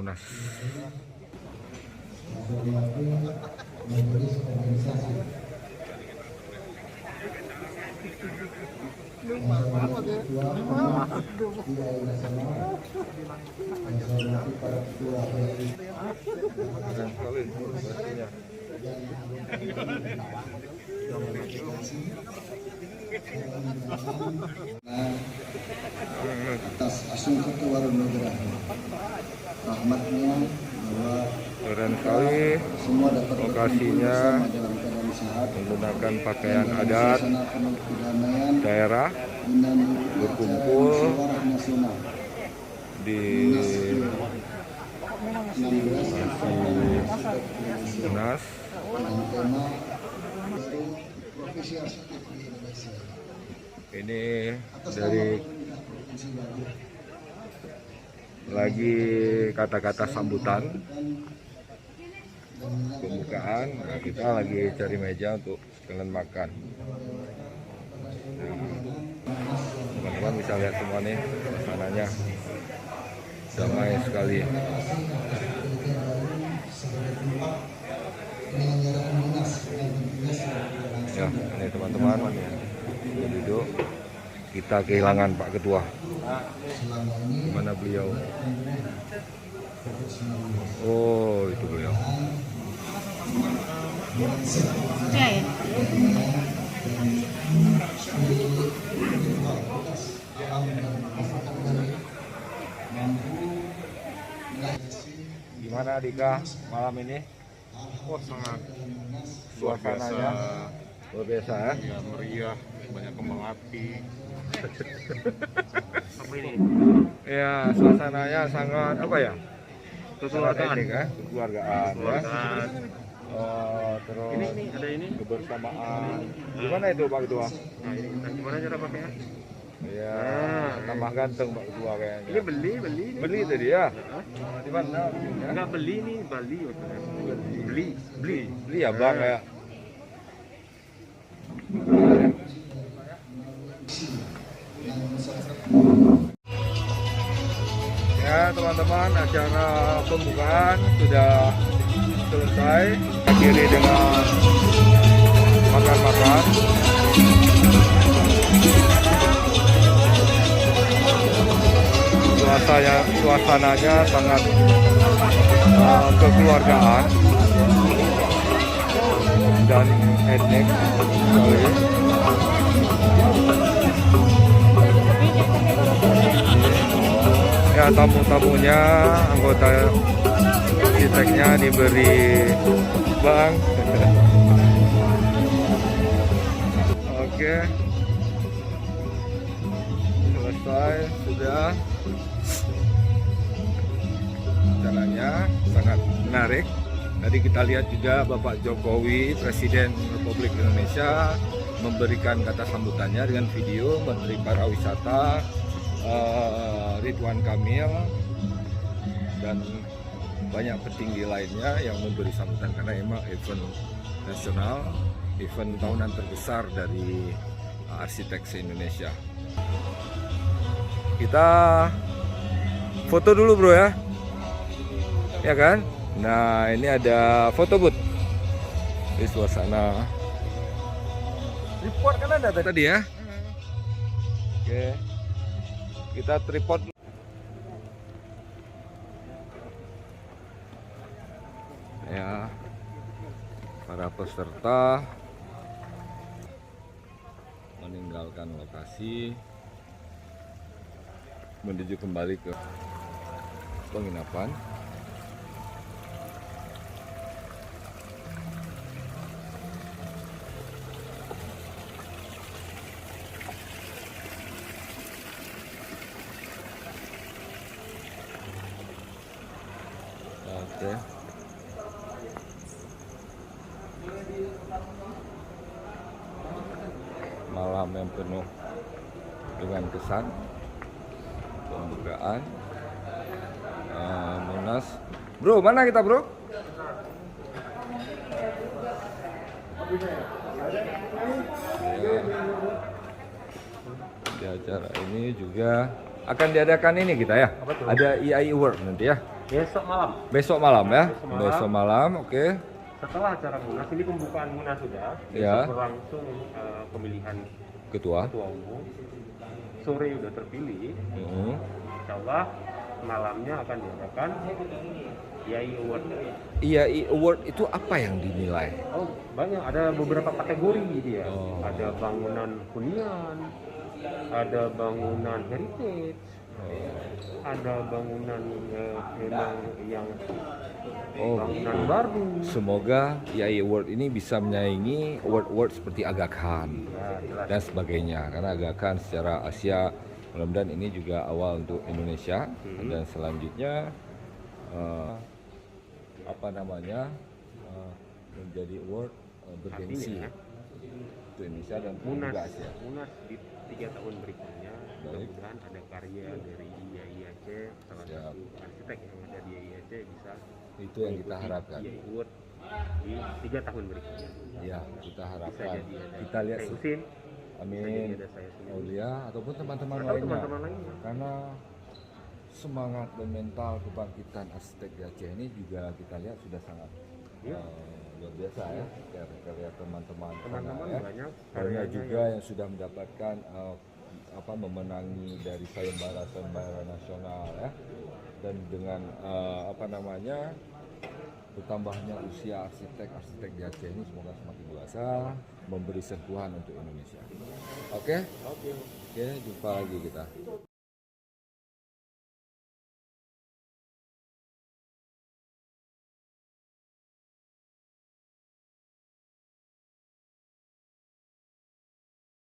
Munas. Keren sekali pastinya. Atas asum ketua negara rahmatnya bahwa Keren sekali semua dapat lokasinya, dalam keadaan sehat, menggunakan pakaian adat kedamaian daerah dan berkumpul nasional di Munas. dengan tema profesi arsitek di Indonesia. Ini dari lagi kata-kata sambutan pembukaan. Nah, kita lagi cari meja untuk sekalian makan. Teman-teman bisa lihat semua nih suasananya damai sekali. Ya, ini teman-teman yang duduk. Kita kehilangan Pak Ketua. Gimana beliau? Oh, itu beliau. Ya, ya. Gimana Dika malam ini? Oh, sangat Suasananya luar biasa ya? ya, meriah, banyak kembang api. Apa ini? Ya, suasananya sangat apa ya? Kekeluargaan. Sangat enik, ya? Kekeluargaan. Ya? Kekeluargaan. Oh, terus Ini ada ini. kebersamaan. Gimana itu Pak Ketua? Nah, ini gimana cara pakainya? Ya, tambah ganteng Pak Ketua kayaknya. Ini beli. Beli tadi ya? Di mana? Ya? Enggak beli nih, Bali maksudnya. Beli. Ya Bang ya. Ya teman-teman, acara pembukaan sudah selesai. Akhiri dengan makan-makan. Suasananya sangat kekeluargaan dan etnik sekali. Ya, tamu-tamunya, anggota arsiteknya diberi bang. Oke, selesai sudah. Acaranya sangat menarik. Tadi kita lihat juga Bapak Jokowi, Presiden Republik Indonesia, memberikan kata sambutannya dengan video. Menteri Pariwisata Ridwan Kamil dan banyak petinggi lainnya yang memberi sambutan karena emang event nasional, event tahunan terbesar dari arsitek se-Indonesia. Kita foto dulu bro ya. Ya kan? Nah, ini ada foto booth. Di suasana. Tripod kan ada tadi ya? Oke. Kita tripod. Ya. Para peserta meninggalkan lokasi menuju kembali ke penginapan. Oke. Malam yang penuh dengan kesan pembukaan Munas. Bro, mana kita bro? Ya. Di acara ini juga akan diadakan ini kita ya. Ada EI Award nanti ya. Besok malam. Besok malam ya. Besok malam. Besok malam, oke. Setelah acara Munas, ini pembukaan Munas sudah. Ya. Besok berlangsung pemilihan Ketua. ketua umum. Sore udah terpilih. Mhm. Insya Allah malamnya akan diadakan IAI Award. IAI Award itu apa yang dinilai? Oh banyak, ada beberapa kategori dia. Oh. Ada bangunan hunian, ada bangunan heritage, ada bangunan memang yang Oh, bangunan baru. semoga IAI Award ini bisa menyaingi award-award seperti Aga Khan Ya, jelas. dan sebagainya. Karena Aga Khan secara Asia, mudah-mudahan ini juga awal untuk Indonesia. Dan selanjutnya menjadi award bergengsi Artinya, untuk Indonesia dan Munas, juga Asia. Munas di 3 tahun berikutnya, Baik. mudah-mudahan ada karya dari IAI Aceh, salah Siap. satu arsitek yang ada di IAI Aceh bisa Itu yang kita mengikuti harapkan. IAI Award di 3 tahun berikutnya. Ya, kita Bisa harapkan. jadi ada Kita lihat saya Husin, bisa Amin. jadi ada saya sendiri. Aulia ataupun teman-teman Atau lainnya. teman-teman lainnya. Karena semangat dan mental kebangkitan arsitek di Aceh ini juga kita lihat sudah sangat Ya. luar biasa ya, karya teman-teman Teman-teman sana, ya. banyak Banyak karyanya juga yang sudah mendapatkan memenangi dari sayembara nasional ya, dan dengan bertambahnya usia arsitek di Aceh ini semoga semakin dewasa, memberi sentuhan untuk Indonesia. Oke, Oke. jumpa lagi kita.